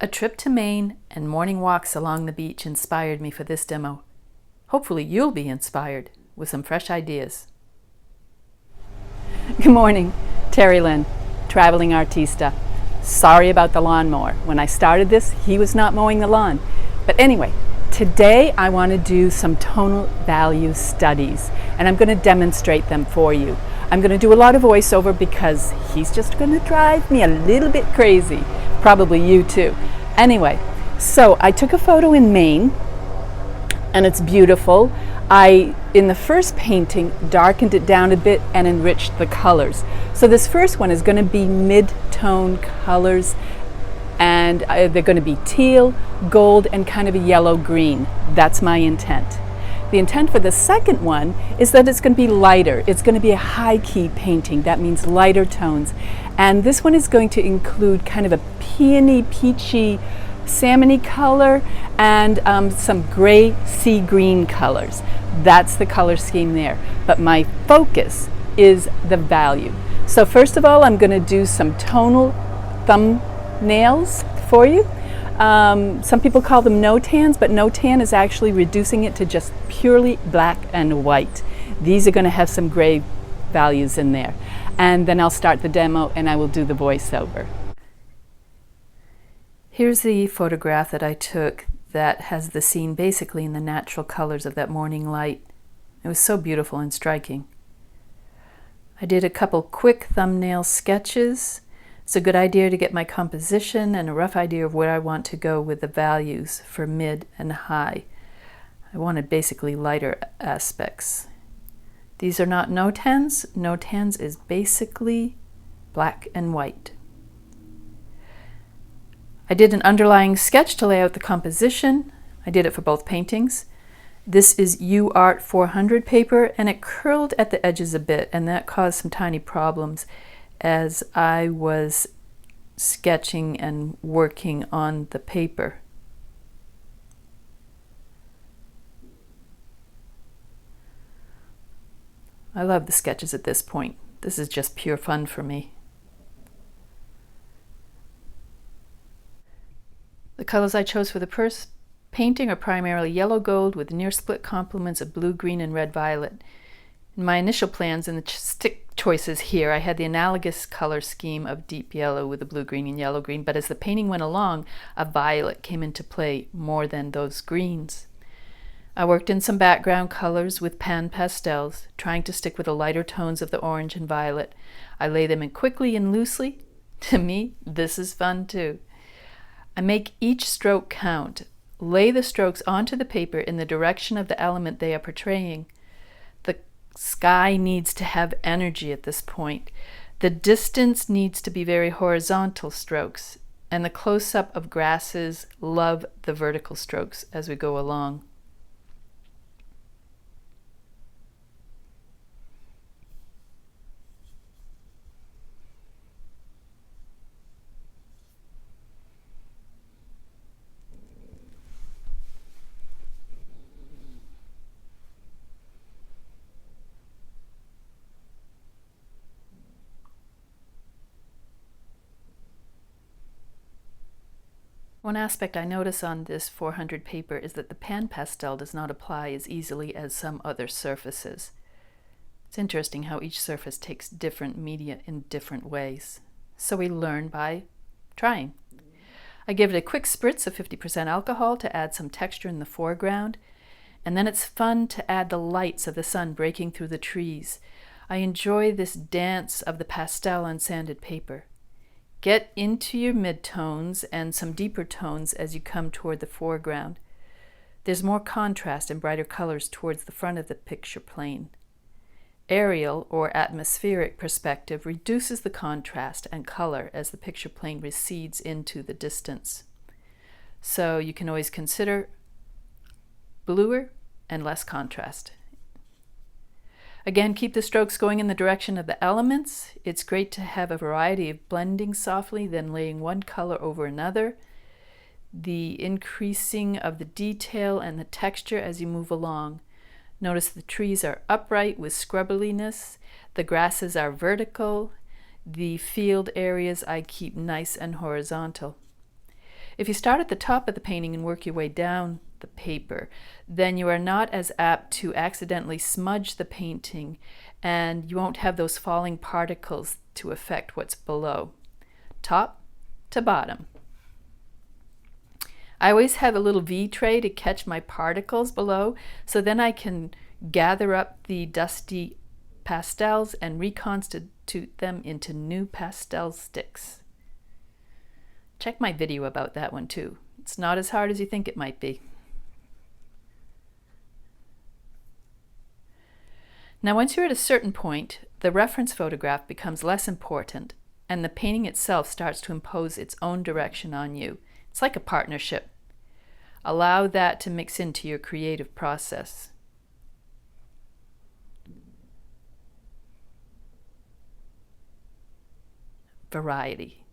A trip to Maine and morning walks along the beach inspired me for this demo. Hopefully you'll be inspired with some fresh ideas. Good morning, Terrilynn, Traveling Artista. Sorry about the lawnmower. When I started this, he was not mowing the lawn. But anyway, today I want to do some tonal value studies, and I'm going to demonstrate them for you. I'm going to do a lot of voiceover because he's just going to drive me a little bit crazy. Probably you too. Anyway, so I took a photo in Maine, and it's beautiful. In the first painting, darkened it down a bit and enriched the colors. So this first one is going to be mid-tone colors, and they're going to be teal, gold, and kind of a yellow-green. That's my intent. The intent for the second one is that it's going to be lighter. It's going to be a high-key painting. That means lighter tones. And this one is going to include kind of a peony, peachy, salmony color and some gray sea green colors. That's the color scheme there. But my focus is the value. So first of all, I'm going to do some tonal thumbnails for you. Some people call them no-tans, but no-tan is actually reducing it to just purely black and white. These are going to have some gray values in there. And then I'll start the demo and I will do the voiceover. Here's the photograph that I took that has the scene basically in the natural colors of that morning light. It was so beautiful and striking. I did a couple quick thumbnail sketches. It's a good idea to get my composition and a rough idea of where I want to go with the values for mid and high. I wanted basically lighter aspects. These are not no-tans. No-tans is basically black and white. I did an underlying sketch to lay out the composition. I did it for both paintings. This is UArt 400 paper, and it curled at the edges a bit, and that caused some tiny problems as I was sketching and working on the paper. I love the sketches at this point. This is just pure fun for me. The colors I chose for the first painting are primarily yellow gold with near split complements of blue, green, and red violet. In my initial plans and the stick choices here, I had the analogous color scheme of deep yellow with the blue, green, and yellow, green, but as the painting went along, a violet came into play more than those greens. I worked in some background colors with pan pastels, trying to stick with the lighter tones of the orange and violet. I lay them in quickly and loosely. To me, this is fun too. I make each stroke count. Lay the strokes onto the paper in the direction of the element they are portraying. The sky needs to have energy at this point. The distance needs to be very horizontal strokes, and the close-up of grasses love the vertical strokes as we go along. One aspect I notice on this 400 paper is that the pan pastel does not apply as easily as some other surfaces. It's interesting how each surface takes different media in different ways. So we learn by trying. I give it a quick spritz of 50% alcohol to add some texture in the foreground, and then it's fun to add the lights of the sun breaking through the trees. I enjoy this dance of the pastel on sanded paper. Get into your midtones and some deeper tones as you come toward the foreground. There's more contrast and brighter colors towards the front of the picture plane. Aerial or atmospheric perspective reduces the contrast and color as the picture plane recedes into the distance. So you can always consider bluer and less contrast. Again, keep the strokes going in the direction of the elements. It's great to have a variety of blending softly, then laying one color over another. The increasing of the detail and the texture as you move along. Notice the trees are upright with scrubbeliness. The grasses are vertical. The field areas I keep nice and horizontal. If you start at the top of the painting and work your way down the paper, then you are not as apt to accidentally smudge the painting, and you won't have those falling particles to affect what's below. Top to bottom. I always have a little V tray to catch my particles below, so then I can gather up the dusty pastels and reconstitute them into new pastel sticks. Check my video about that one too. It's not as hard as you think it might be. Now, once you're at a certain point, the reference photograph becomes less important, and the painting itself starts to impose its own direction on you. It's like a partnership. Allow that to mix into your creative process. Variety.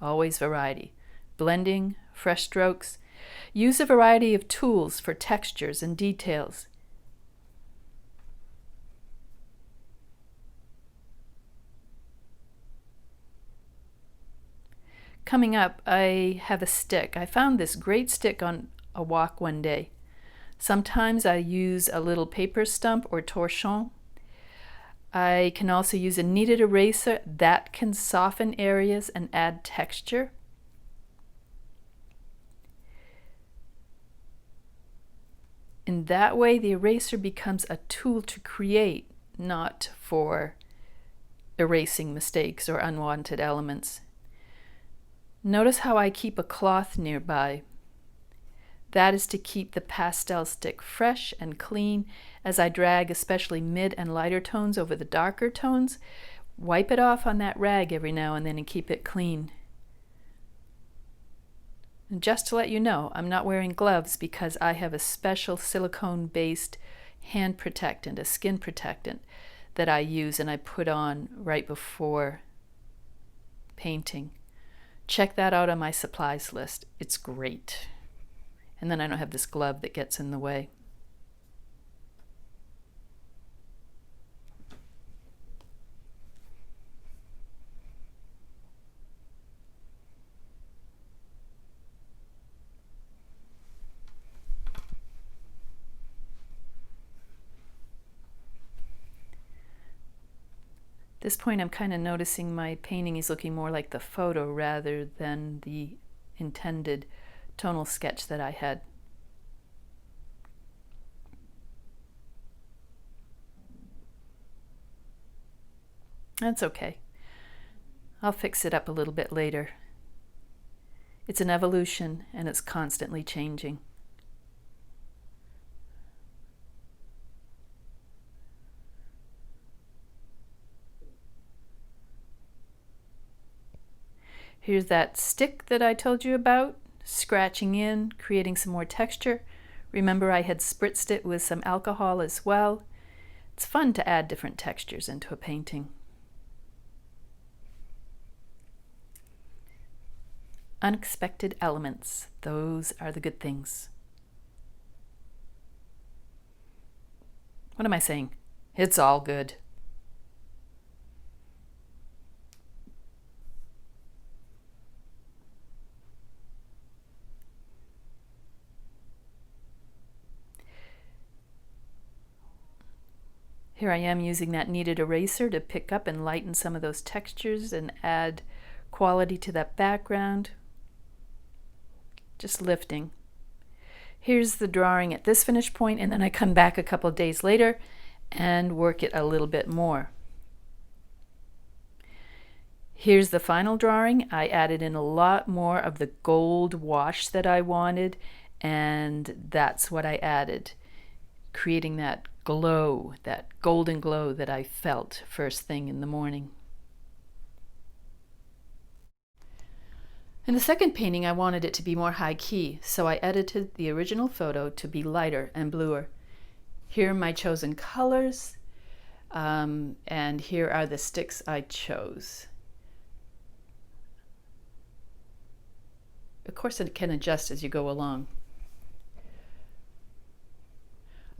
Always variety. Blending, fresh strokes. Use a variety of tools for textures and details. Coming up, I have a stick. I found this great stick on a walk one day. Sometimes I use a little paper stump or torchon. I can also use a kneaded eraser that can soften areas and add texture. In that way, the eraser becomes a tool to create, not for erasing mistakes or unwanted elements. Notice how I keep a cloth nearby. That is to keep the pastel stick fresh and clean as I drag especially mid and lighter tones over the darker tones. Wipe it off on that rag every now and then and keep it clean. And just to let you know, I'm not wearing gloves because I have a special silicone-based hand protectant, a skin protectant, that I use and I put on right before painting. Check that out on my supplies list. It's great. And then I don't have this glove that gets in the way. At this point, I'm kind of noticing my painting is looking more like the photo rather than the intended tonal sketch that I had. That's okay. I'll fix it up a little bit later. It's an evolution and it's constantly changing. Here's that stick that I told you about, scratching in, creating some more texture. Remember, I had spritzed it with some alcohol as well. It's fun to add different textures into a painting. Unexpected elements, those are the good things. What am I saying? It's all good. Here I am using that kneaded eraser to pick up and lighten some of those textures and add quality to that background. Just lifting. Here's the drawing at this finish point, and then I come back a couple days later and work it a little bit more. Here's the final drawing. I added in a lot more of the gold wash that I wanted, and that's what I added, creating that glow, that golden glow that I felt first thing in the morning. In the second painting, I wanted it to be more high key, so I edited the original photo to be lighter and bluer. Here are my chosen colors, and here are the sticks I chose. Of course, it can adjust as you go along.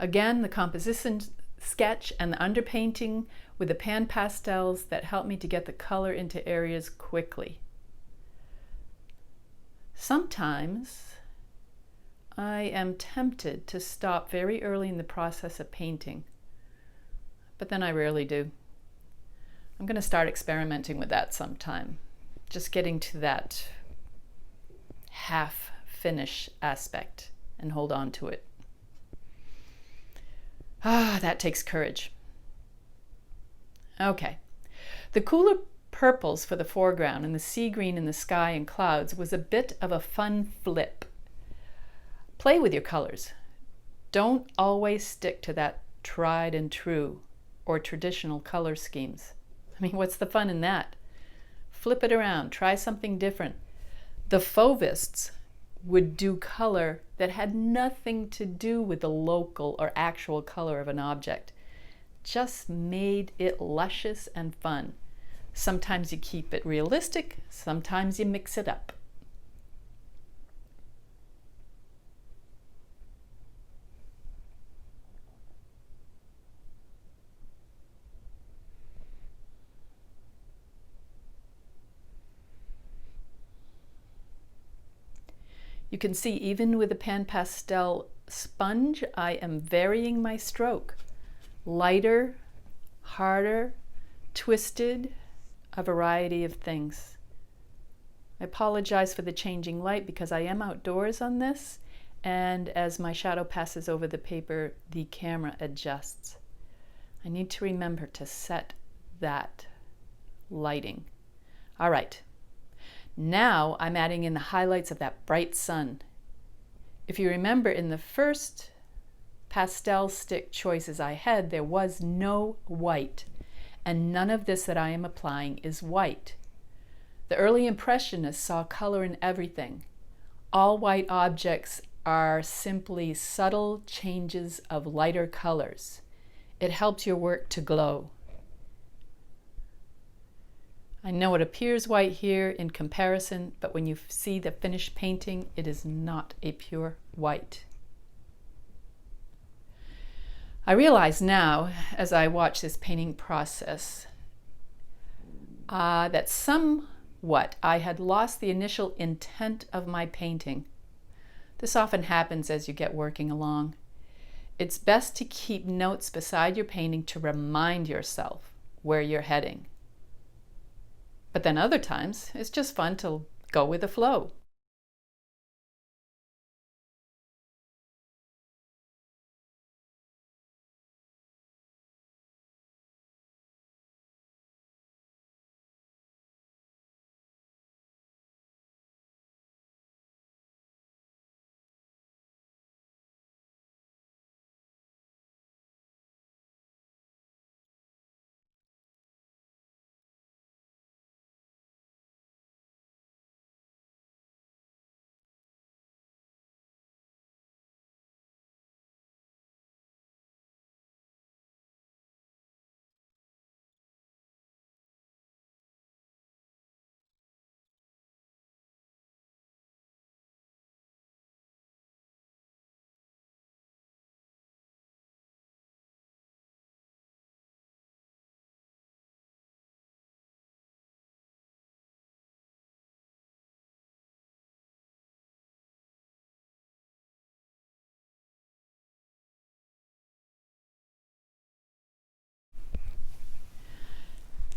Again, the composition sketch and the underpainting with the pan pastels that help me to get the color into areas quickly. Sometimes I am tempted to stop very early in the process of painting, but then I rarely do. I'm going to start experimenting with that sometime, just getting to that half finish aspect and hold on to it. That takes courage. Okay. The cooler purples for the foreground and the sea green in the sky and clouds was a bit of a fun flip. Play with your colors. Don't always stick to that tried and true or traditional color schemes. I mean, what's the fun in that? Flip it around, try something different. The Fauvists would do color that had nothing to do with the local or actual color of an object. Just made it luscious and fun. Sometimes you keep it realistic, sometimes you mix it up. You can see even with the pan pastel sponge, I am varying my stroke. Lighter, harder, twisted, a variety of things. I apologize for the changing light because I am outdoors on this, and as my shadow passes over the paper, the camera adjusts. I need to remember to set that lighting. All right. Now I'm adding in the highlights of that bright sun. If you remember, in the first pastel stick choices I had, there was no white, and none of this that I am applying is white. The early Impressionists saw color in everything. All white objects are simply subtle changes of lighter colors. It helps your work to glow. I know it appears white here in comparison, but when you see the finished painting, it is not a pure white. I realize now, as I watch this painting process, that somewhat I had lost the initial intent of my painting. This often happens as you get working along. It's best to keep notes beside your painting to remind yourself where you're heading. But then other times, it's just fun to go with the flow.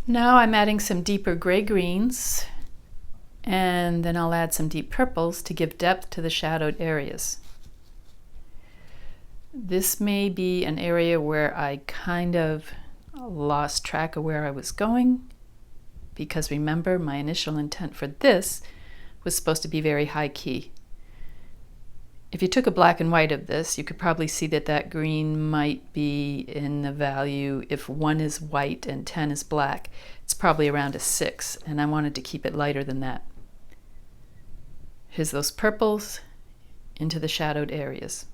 Now I'm adding some deeper gray greens, and then I'll add some deep purples to give depth to the shadowed areas. This may be an area where I kind of lost track of where I was going, because remember, my initial intent for this was supposed to be very high key. If you took a black and white of this, you could probably see that that green might be in the value, if 1 is white and 10 is black, it's probably around a 6, and I wanted to keep it lighter than that. Here's those purples into the shadowed areas.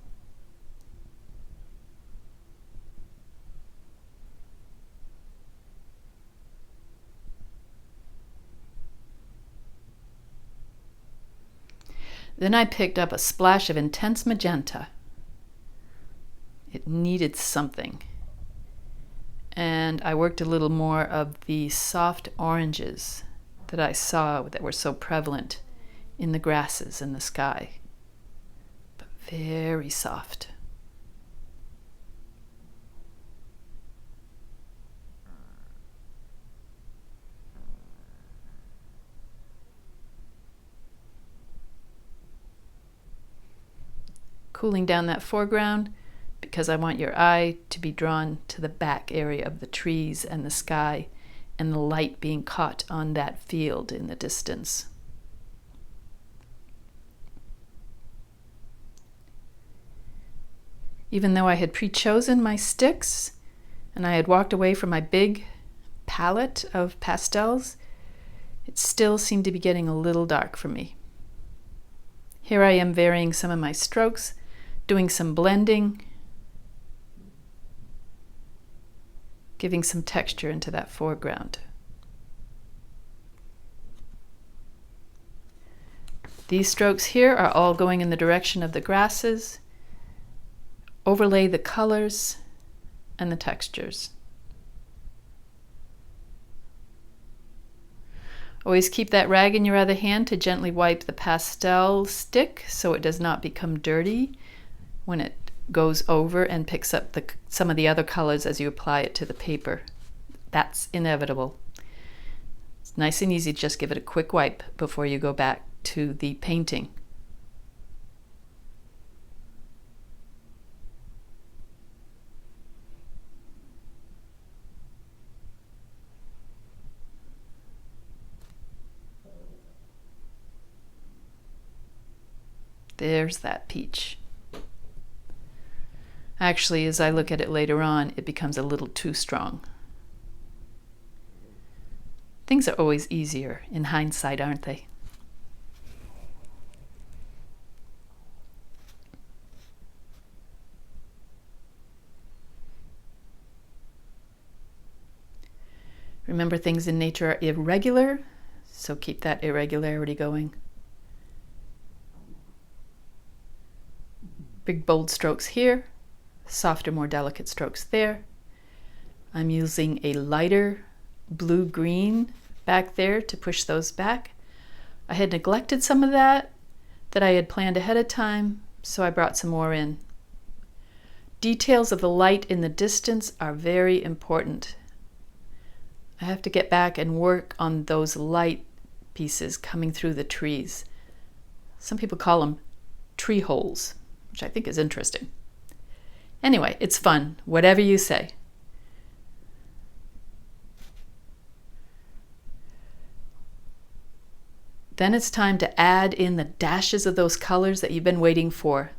Then I picked up a splash of intense magenta. It needed something. And I worked a little more of the soft oranges that I saw that were so prevalent in the grasses and the sky, but very soft. Cooling down that foreground because I want your eye to be drawn to the back area of the trees and the sky and the light being caught on that field in the distance. Even though I had pre-chosen my sticks and I had walked away from my big palette of pastels, it still seemed to be getting a little dark for me. Here I am varying some of my strokes, doing some blending, giving some texture into that foreground. These strokes here are all going in the direction of the grasses. Overlay the colors and the textures. Always keep that rag in your other hand to gently wipe the pastel stick so it does not become dirty when it goes over and picks up some of the other colors as you apply it to the paper. That's inevitable. It's nice and easy, just give it a quick wipe before you go back to the painting. There's that peach. Actually, as I look at it later on, it becomes a little too strong. Things are always easier in hindsight, aren't they? Remember, things in nature are irregular, so keep that irregularity going. Big bold strokes here, softer, more delicate strokes there. I'm using a lighter blue-green back there to push those back. I had neglected some of that I had planned ahead of time, so I brought some more in. Details of the light in the distance are very important. I have to get back and work on those light pieces coming through the trees. Some people call them tree holes, which I think is interesting. Anyway, it's fun, whatever you say. Then it's time to add in the dashes of those colors that you've been waiting for.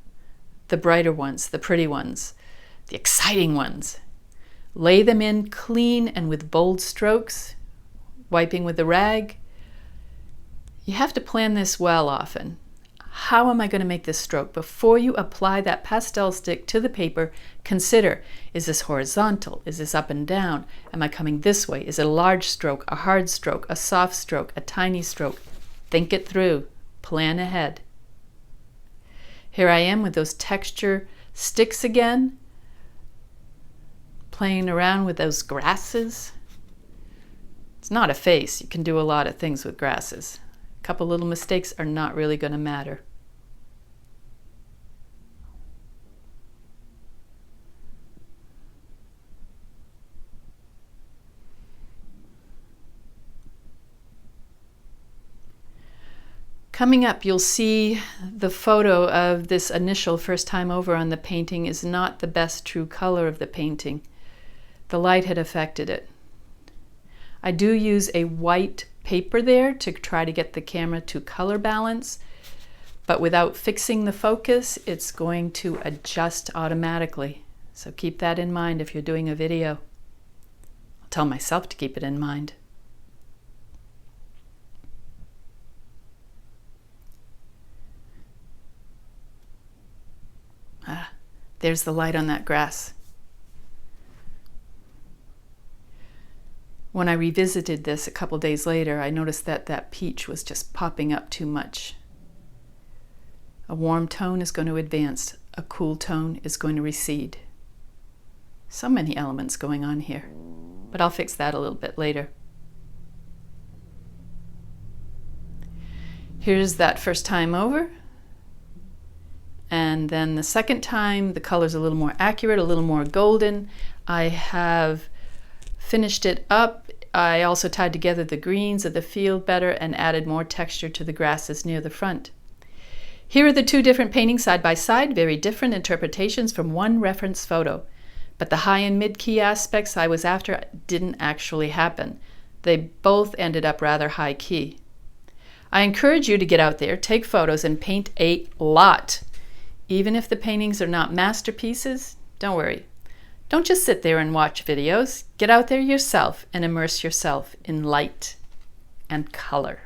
The brighter ones, the pretty ones, the exciting ones. Lay them in clean and with bold strokes, wiping with the rag. You have to plan this well often. How am I going to make this stroke? Before you apply that pastel stick to the paper, consider, is this horizontal? Is this up and down? Am I coming this way? Is it a large stroke, a hard stroke, a soft stroke, a tiny stroke? Think it through. Plan ahead. Here I am with those texture sticks again, playing around with those grasses. It's not a face. You can do a lot of things with grasses. A couple little mistakes are not really going to matter. Coming up, you'll see the photo of this initial first time over on the painting is not the best true color of the painting. The light had affected it. I do use a white paper there to try to get the camera to color balance, but without fixing the focus, it's going to adjust automatically. So keep that in mind if you're doing a video. I'll tell myself to keep it in mind. There's the light on that grass. When I revisited this a couple days later, I noticed that that peach was just popping up too much. A warm tone is going to advance. A cool tone is going to recede. So many elements going on here, but I'll fix that a little bit later. Here's that first time over. And then the second time, the color's a little more accurate, a little more golden. I have finished it up. I also tied together the greens of the field better and added more texture to the grasses near the front. Here are the two different paintings side by side, very different interpretations from one reference photo. But the high and mid-key aspects I was after didn't actually happen. They both ended up rather high key. I encourage you to get out there, take photos, and paint a lot. Even if the paintings are not masterpieces, don't worry. Don't just sit there and watch videos. Get out there yourself and immerse yourself in light and color.